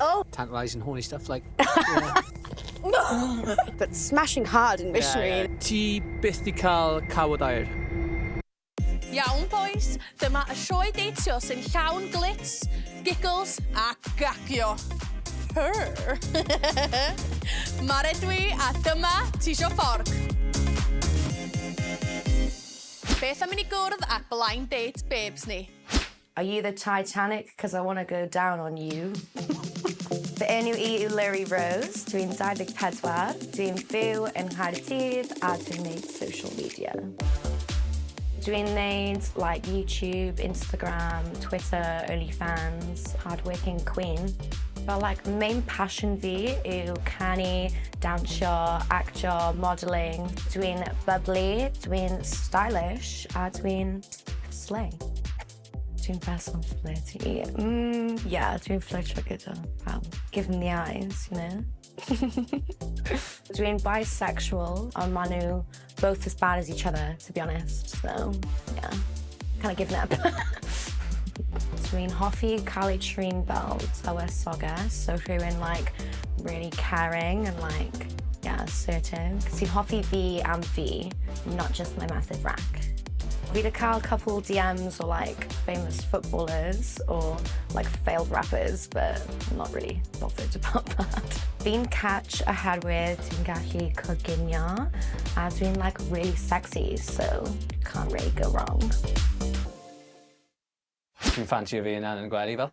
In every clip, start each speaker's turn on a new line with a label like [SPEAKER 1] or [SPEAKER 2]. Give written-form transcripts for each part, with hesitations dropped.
[SPEAKER 1] Oh!
[SPEAKER 2] Tantalising, horny stuff like...
[SPEAKER 1] But smashing hard and missionary.
[SPEAKER 2] Ti byth di cael cawod air?
[SPEAKER 3] Iawn, boys. Dyma y sioe deitio sy'n llawn glitz, giggles a gagio. Purr. Mare dwi a dyma Tisio Fforc. Beth am i ni gwrdd at blind date babes ni?
[SPEAKER 4] Are you the Titanic? Because I want to go down on you. Fy enw I yw Larry Rose. Dwi'n 24. Dwi'n fyw yn Nghaerdydd a dwi'n neud social media. Dwi'n neud like YouTube, Instagram, Twitter, OnlyFans, hardworking queen. But like main passion fi yw canu, dansio, actio, modelling. Dwi'n bubbly, dwi'n stylish a dwi'n slay. Dwi'n person flirty. Yeah, dwi'n flirtio gyda pawb. Give them the eyes, you know? Dwi'n bisexual, ond maen nhw both as bad as each other, to be honest. So, yeah, kind of giving up. Dwi'n hoffi cael ei trin fel tywysoges, so rhywun like really caring and like, yeah, assertive. Cos ti'n hoffi fi am fi, not just my massive rack. Fi 'di cael couple DMs or like famous footballers or like failed rappers, but I'm not really bothered about that. Fi'n catch oherwydd dwi'n gallu coginio a dwi'n like really sexy, so can't really go wrong.
[SPEAKER 2] Dwi'n ffansio fi yn gwely fel.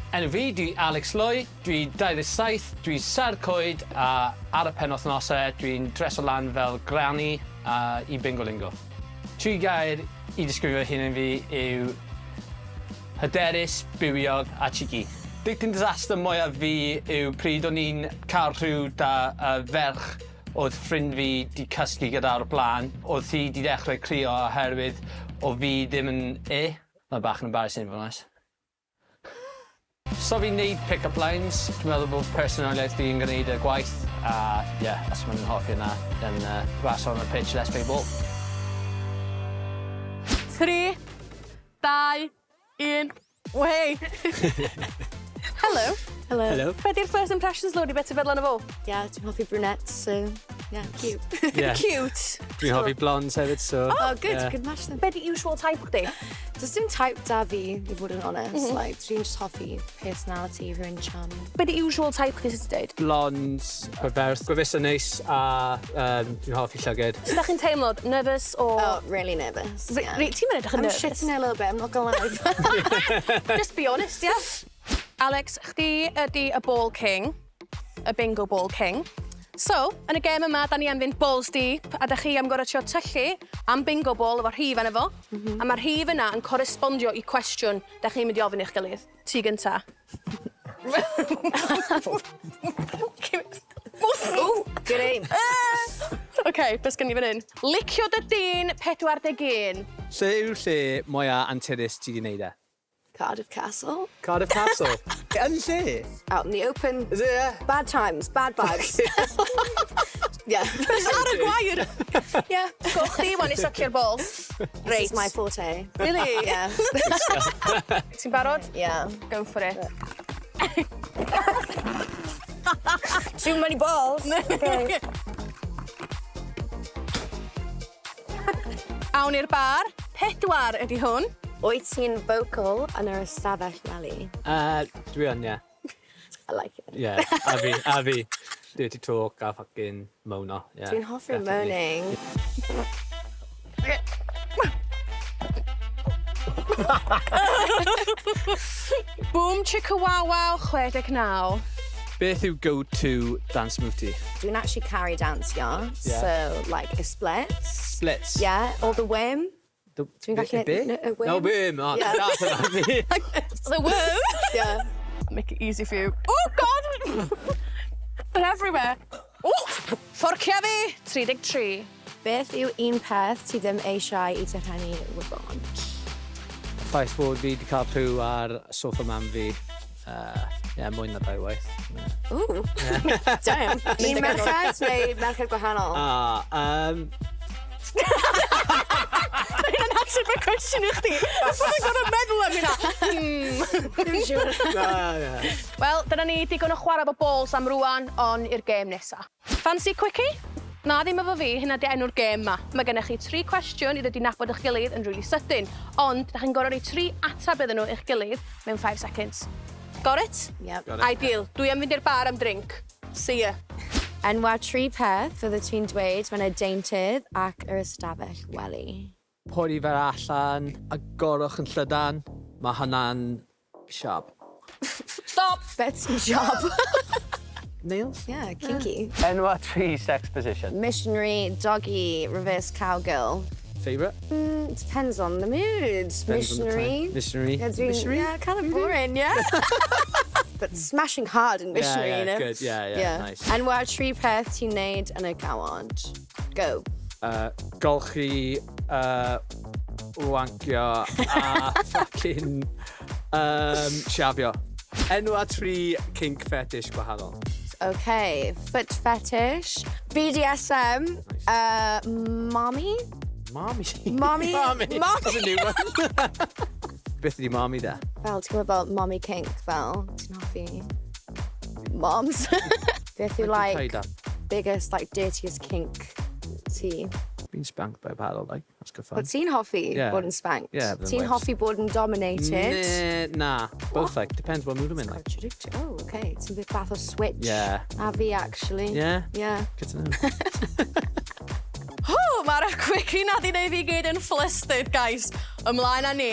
[SPEAKER 2] Enw fi, dwi Alex Loy, dwi 27, dwi Ser Coed a ar y penwythnosau dwi'n dreso lan fel granny I Bingo Lingo. 3 gair I disgrifio hyn fi yw hyderus, bywiog a cheeky. Digon disaster mwyaf fi yw pryd o'n i'n cael rhyw da ferch oedd ffrind fi di cysgu gyda'r blaen. Oedd hi di dechrau crio oherwydd o fi ddim yn Mae'n bach yn embarrassing, fod yn oes. So fi'n neud pick-up lines. Dwi'n meddwl bod personoliaeth fi'n gwneud y gwaith. A yeah, os mae'n hoffi yna, then ras on the pitch, let's play ball.
[SPEAKER 3] 3, 2, 1, way! Hello.
[SPEAKER 1] Hello.
[SPEAKER 2] Hello.
[SPEAKER 3] Be di'r first impressions lwyd I beth I feddwl yna fo?
[SPEAKER 1] Yeah, dwi'n hoffi brunettes, so yeah, cute.
[SPEAKER 2] Yeah.
[SPEAKER 3] Cute.
[SPEAKER 2] Dwi'n hoffi blondes hefyd, so...
[SPEAKER 1] Oh, good,
[SPEAKER 2] yeah.
[SPEAKER 1] good match then.
[SPEAKER 3] Be di usual type chdi?
[SPEAKER 1] Does dim type da fi, I fod yn honest. Like, dwi'n just hoffi personality, rhywun charming.
[SPEAKER 3] Be di usual type chdi sydd wedi dweud?
[SPEAKER 2] Blondes, gyferth, gwefus yn neis a dwi'n hoffi llyged.
[SPEAKER 3] Sut ydych chi'n teimlo? Nervous o...
[SPEAKER 1] Oh, really nervous. Yeah.
[SPEAKER 3] Ti'n mynd edrych yn
[SPEAKER 1] I'm
[SPEAKER 3] nervous?
[SPEAKER 1] shitting a little bit, I'm not gonna lie.
[SPEAKER 3] Just be honest, yeah? Alex, chdi ydi y ball king, y bingo ball king. So, yn y gêm yma, da ni am fynd balls deep, a da chi am gorau trio tyllu am bingo ball efo'r rhif yna fo. A mae'r rhif yna yn correspondio I cwestiwn da chi'n mynd I ofyn i'ch gilydd. Ti gynta.
[SPEAKER 1] Ooh, good aim.
[SPEAKER 3] OK, beth gen I fan hyn? Licio dy dyn 41.
[SPEAKER 2] Lle yw'r lle mwyaf anturus ti di wneud e?
[SPEAKER 1] Cardiff Castle.
[SPEAKER 2] Cardiff Castle? Yn lle?
[SPEAKER 1] Out in the open.
[SPEAKER 2] Is it, yeah?
[SPEAKER 1] Bad times, bad vibes. Yeah.
[SPEAKER 3] Ar y gwair!
[SPEAKER 1] Yeah.
[SPEAKER 3] Go chdi wan I sucio'r balls.
[SPEAKER 1] This is my forte.
[SPEAKER 3] Really?
[SPEAKER 1] Yeah.
[SPEAKER 3] Ti'n barod?
[SPEAKER 1] Yeah.
[SPEAKER 3] Go for it.
[SPEAKER 1] Too many balls. Okay.
[SPEAKER 3] Awn i'r bar. 4 ydi hwn.
[SPEAKER 1] Wyt ti'n vocal yn yr ystafell wely?
[SPEAKER 2] Dwi yn, yeah.
[SPEAKER 1] I like it.
[SPEAKER 2] Yeah, a fi. Dirty talk a fucking mono. Yeah,
[SPEAKER 1] Dwi'n hoffi
[SPEAKER 2] definitely.
[SPEAKER 1] moaning.
[SPEAKER 3] Boom chicka wow wow 69.
[SPEAKER 2] Beth yw go-to dance move ti?
[SPEAKER 1] Dwi'n actually carry dance, yeah. So, like, a splits.
[SPEAKER 2] Splits?
[SPEAKER 1] Yeah, or the whim. Dwi'n gallu...
[SPEAKER 2] A
[SPEAKER 1] whim.
[SPEAKER 2] No, whim. Oh,
[SPEAKER 1] Yeah.
[SPEAKER 2] that's what I mean.
[SPEAKER 3] The word.
[SPEAKER 1] Yeah.
[SPEAKER 3] Make it easy for you. Oh, God! They're everywhere. Oh! Fforcia fi, 33.
[SPEAKER 1] Beth yw un peth ti ddim eisiau I dyrhenu wybod?
[SPEAKER 2] Ffaith bod fi wedi cael rhyw ar sofa mam fi. Mwy na 2 waith.
[SPEAKER 1] Ooh. Damn. Un merched neu merched gwahanol?
[SPEAKER 3] ateb y cwestiwn i chdi. Mae'n gorfod meddwl am hynna.
[SPEAKER 1] Dwi'n siŵr.
[SPEAKER 3] Wel, dyna ni digon o chwarae efo balls am rwan, on i'r gêm nesa. Fancy quickie? Na ddim efo fi, hynna di enw'r gêm ma. Mae gennych chi 3 cwestiwn i ddod i nabod eich gilydd yn really sydyn. Ond, da chi'n gorfod i 3 ateb iddyn nhw i'ch gilydd mewn 5 seconds. Got it?
[SPEAKER 1] Yep.
[SPEAKER 3] Ideal. Dwi am fynd i'r bar am drink. See ya.
[SPEAKER 1] Enwa 3 peth fydde ti'n dweud mae'n y deintydd ac yr ystafell wely.
[SPEAKER 5] Pori fer allan, agorwch yn llydan. Mae hynna'n siap.
[SPEAKER 3] Stop!
[SPEAKER 1] Betsy job.
[SPEAKER 5] Nails?
[SPEAKER 1] Yeah, kinky.
[SPEAKER 2] Enwa 3 sex position.
[SPEAKER 1] Missionary, doggy, reverse cowgirl.
[SPEAKER 5] Favourite?
[SPEAKER 1] Depends on the mood.
[SPEAKER 5] Depends on the
[SPEAKER 1] Missionary.
[SPEAKER 5] time. Missionary.
[SPEAKER 1] Yeah, doing,
[SPEAKER 5] Missionary?
[SPEAKER 1] yeah, kind of boring, yeah. But smashing hard in missionary,
[SPEAKER 5] yeah,
[SPEAKER 1] you know?
[SPEAKER 5] good. Yeah, nice.
[SPEAKER 1] Enwa 3 peth ti'n neud yn y gawod. Go.
[SPEAKER 5] Golchi, wancio a fucking siafio. Enwa 3 kink fetish gwahanol.
[SPEAKER 1] Okay, foot fetish, BDSM, mommy?
[SPEAKER 5] Mommy.
[SPEAKER 1] Mommy?
[SPEAKER 5] Mommy. That's a new one. Beth ydi mommy da?
[SPEAKER 1] Fel, ti'n gwybod fel mommy kink, fel, ti'n hoffi? Moms? Beth yw, like, biggest, like, dirtiest kink ti?
[SPEAKER 5] Been spanked by a paddle, like. That's good fun.
[SPEAKER 1] But ti'n hoffi
[SPEAKER 5] Yeah.
[SPEAKER 1] bod yn spanked?
[SPEAKER 5] Yeah, but
[SPEAKER 1] Ti'n
[SPEAKER 5] then
[SPEAKER 1] hoffi bod yn dominated?
[SPEAKER 5] Nah. Both, like. Depends what mood I'm in, like.
[SPEAKER 1] Contradictory. Oh, okay. Ti'n bit bath o switch.
[SPEAKER 5] Yeah.
[SPEAKER 1] A fi, actually.
[SPEAKER 5] Yeah?
[SPEAKER 1] Yeah.
[SPEAKER 5] Good to know.
[SPEAKER 3] Mae'r quickie na di neud fi gyd yn flustered, guys. Ymlaen â ni.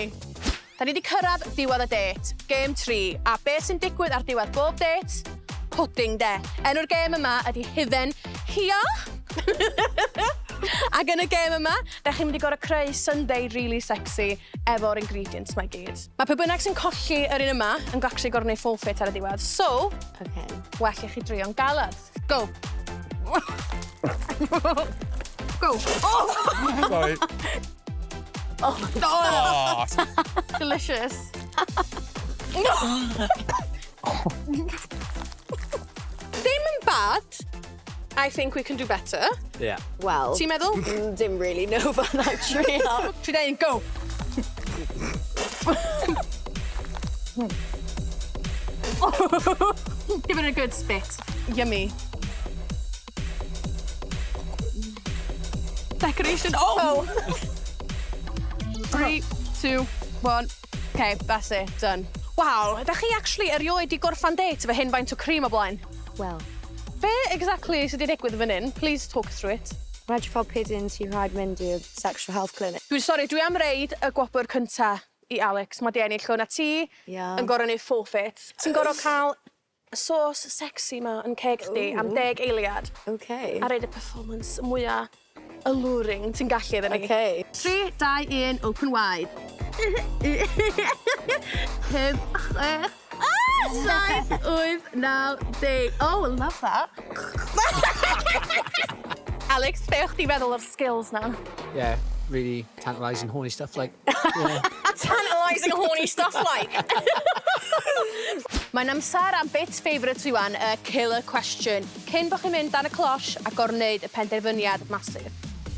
[SPEAKER 3] Da ni wedi cyrraedd diwedd y date, game 3, a beth sy'n digwydd ar diwedd bob date? Pudding, de. Enw'r gêm yma ydi Hufen Hia. Ac yn y gêm yma, da chi'n mynd i gorau creu sundae really sexy efo'r ingredients mae gyd. Mae pe bynnag sy'n colli yr un yma yn actually gorau gwneud full fit ar y diwedd. So,
[SPEAKER 1] Okay.
[SPEAKER 3] well i chi drio'n galad. Go. Go. Oh!
[SPEAKER 5] Sorry.
[SPEAKER 3] Oh, delicious. Ddim yn bad. I think we can do better.
[SPEAKER 5] Yeah.
[SPEAKER 1] Well,
[SPEAKER 3] Ti'n meddwl?
[SPEAKER 1] didn't really know about that trio.
[SPEAKER 3] Trydau, go. Give it a good spit. Yummy. Decoration. Oh! 3, 2, 1. Okay, that's it. Done. Wow, da chi actually erioed i gorffan date efo hyn faint o cream o blaen?
[SPEAKER 1] Well,
[SPEAKER 3] Be exactly sydd wedi digwydd fan hyn? Please talk through it.
[SPEAKER 1] rhaid i fel pidyn ti'n rhaid mynd i'r sexual health clinic.
[SPEAKER 3] Dwi am reid y gwobr cynta i Alex. Mae di ennill hwn a ti
[SPEAKER 1] Yeah.
[SPEAKER 3] yn gorau neud full fit. Ti'n gorau cael y sauce sexy ma yn ceg chdi am 10 eiliad.
[SPEAKER 1] Okay.
[SPEAKER 3] A reid y performance mwyaf alluring ti'n gallu iddyn ni.
[SPEAKER 1] Okay.
[SPEAKER 3] 3, 2, 1, open wide. 5, 6, 7, 8, 9, 10. Oh, I love that. Alex, be o'ch di feddwl o'r skills na?
[SPEAKER 5] Yeah. Really tantalising, horny stuff, like. Yeah.
[SPEAKER 3] Tantalising horny stuff like. Mae'n amser am bits favourite rwan, y killer question. Cyn bo chi'n mynd dan y closh a gorwneud y penderfyniad masif.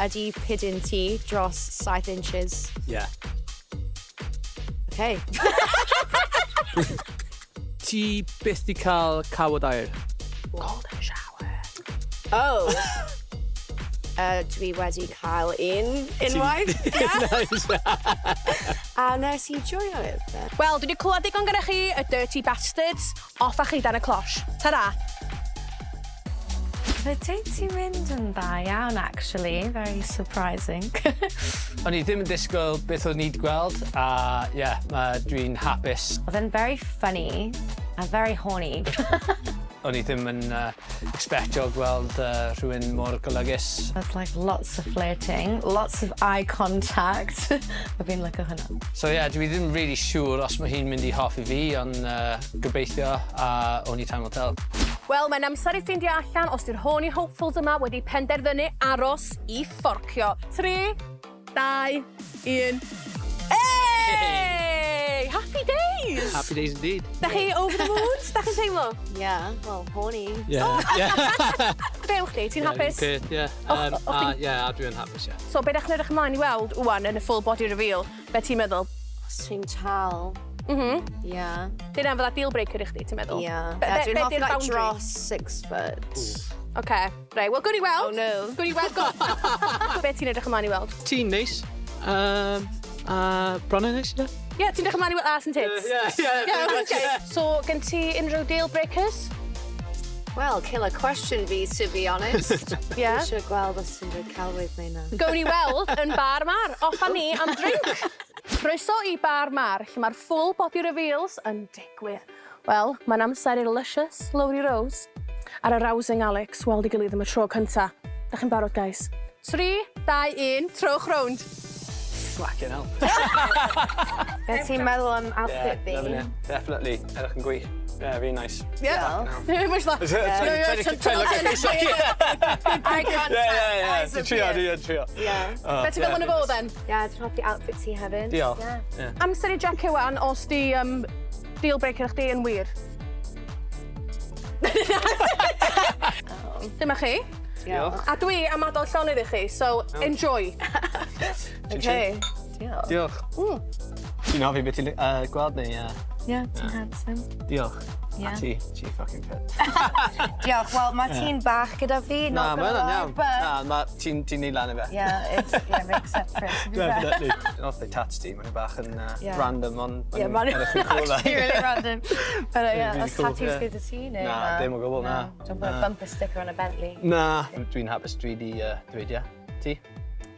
[SPEAKER 1] Ydy pidyn ti dros 7 inches.
[SPEAKER 5] Yeah.
[SPEAKER 1] Okay.
[SPEAKER 5] Ti byth di cael cawod air?
[SPEAKER 3] Golden shower.
[SPEAKER 1] Oh. Dwi wedi cael unwaith. A nes i joio fe.
[SPEAKER 3] Wel, dwi wedi clywed digon gyda chi y Dirty Bastards. Off a chi dan y closh. Ta-ra.
[SPEAKER 4] The date ti'n mynd yn dda iawn, actually. Very surprising.
[SPEAKER 2] O'n i ddim yn disgwyl beth o'n i wedi gweld, a dwi'n hapus.
[SPEAKER 4] Oedd e'n very funny a very horny.
[SPEAKER 2] O'n i ddim yn expectio gweld rhywun mor golygus.
[SPEAKER 4] There's like lots of flirting, lots of eye contact. I've been like hwnna.
[SPEAKER 2] So dwi ddim really siŵr os mae hi'n mynd i hoffi fi, ond gobeithio a o'n i time will tell.
[SPEAKER 3] Wel, mae'n amser i ffindio allan os di'r horny hopefuls yma wedi penderfynu aros i fforcio. 3, 2, 1. Hey! Happy days!
[SPEAKER 5] Happy days indeed.
[SPEAKER 3] Da chi over the moon? Da chi'n teimlo?
[SPEAKER 1] Yeah, well, horny.
[SPEAKER 5] Yeah. Yeah.
[SPEAKER 3] be chdi? Ti'n hapus?
[SPEAKER 5] Ie. A dwi'n hapus, ie.
[SPEAKER 3] So, be dach chi'n edrych ymlaen i weld wwan yn y full body reveal? Be ti'n meddwl?
[SPEAKER 1] Os ti'n tal. Yeah.
[SPEAKER 3] Dyna fydda deal breaker i chdi, ti'n meddwl?
[SPEAKER 1] Yeah.
[SPEAKER 3] Be
[SPEAKER 1] Dwi'n hoffi
[SPEAKER 3] di'r
[SPEAKER 1] like
[SPEAKER 3] boundary?
[SPEAKER 1] dros 6 foot.
[SPEAKER 3] OK. Right, wel, gwni weld.
[SPEAKER 1] Oh no.
[SPEAKER 3] Gwni weld, Be ti'n edrych ymlaen i weld?
[SPEAKER 5] Ti'n neis. Bron yn neis, ie?
[SPEAKER 3] Ie, ti'n edrych ymlaen i weld ass and tits?
[SPEAKER 5] Ie.
[SPEAKER 3] OK. So, gen ti unrhyw deal breakers?
[SPEAKER 1] Well, killer question fi, to be honest.
[SPEAKER 3] Ie.
[SPEAKER 1] Eisiau gweld os ti'n dweud celwydd neu na.
[SPEAKER 3] Gown ni weld yn bar mar. Offa ni am drink. Croeso i bar mar, lle mae'r full body reveals yn digwydd. Wel, mae'n amser i'r luscious Lowry Rose a'r arousing Alex weld i gilydd am y tro cynta. Da chi'n barod, guys? 3, 2, 1, trowch rownd.
[SPEAKER 5] Fucking hell.
[SPEAKER 1] Be ti'n meddwl am outfit fi?
[SPEAKER 5] Definitely. Edrych yn gwych. Yeah, very nice.
[SPEAKER 3] Yeah. Mae'n dda.
[SPEAKER 1] I can't
[SPEAKER 5] Trio.
[SPEAKER 1] Yeah.
[SPEAKER 3] Be ti'n meddwl yn y fo, then?
[SPEAKER 1] Yeah, dwi'n hoffi outfit ti hefyd.
[SPEAKER 5] Diolch.
[SPEAKER 1] Yeah.
[SPEAKER 3] Amser i Jack Iwan os di deal breaker chdi yn wir. Dyma chi.
[SPEAKER 1] Diolch.
[SPEAKER 3] A dwi am adael llonydd i chi, so enjoy.
[SPEAKER 1] Okay. Diolch.
[SPEAKER 5] Diolch. Ti'n hoffi beth ti'n gweld ni?
[SPEAKER 1] Yeah, ti'n handsome.
[SPEAKER 5] Diolch.
[SPEAKER 1] Yeah.
[SPEAKER 5] A ti fucking fit.
[SPEAKER 1] Diolch. Wel, mae ti'n bach gyda fi.
[SPEAKER 5] Na,
[SPEAKER 1] not
[SPEAKER 5] mae
[SPEAKER 1] gonna
[SPEAKER 5] hwnna'n
[SPEAKER 1] lie,
[SPEAKER 5] iawn.
[SPEAKER 1] but-
[SPEAKER 5] Na, ti'n neud lan i fe.
[SPEAKER 1] Yeah, makes sense for it to be fair.
[SPEAKER 5] Definitely. Os they tats ti, mae'n bach yn
[SPEAKER 1] Yeah.
[SPEAKER 5] random, ond...
[SPEAKER 1] Yeah, mae'n actually really random. But yeah,
[SPEAKER 5] Really
[SPEAKER 1] os
[SPEAKER 5] cool,
[SPEAKER 1] tattoos
[SPEAKER 5] yeah.
[SPEAKER 1] gyda ti, neu?
[SPEAKER 5] Na, dim o gwbl, na.
[SPEAKER 1] Don't put a bumper sticker on a Bentley.
[SPEAKER 5] Na. Dwi'n hapus dwi di dweud, ie. Ti?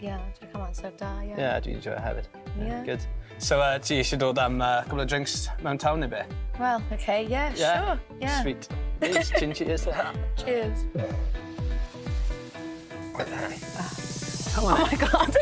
[SPEAKER 1] Yeah, dwi'n cael amser da, yeah.
[SPEAKER 5] Ie, dwi'n enjoy hefyd.
[SPEAKER 1] Yeah.
[SPEAKER 5] Good. So, ti eisiau dod am couple of drinks mewn town neu be?
[SPEAKER 1] Well, okay, yeah, sure. Yeah.
[SPEAKER 5] Sweet. Cheers to that.
[SPEAKER 1] Cheers.
[SPEAKER 5] Come on.
[SPEAKER 1] Oh my god.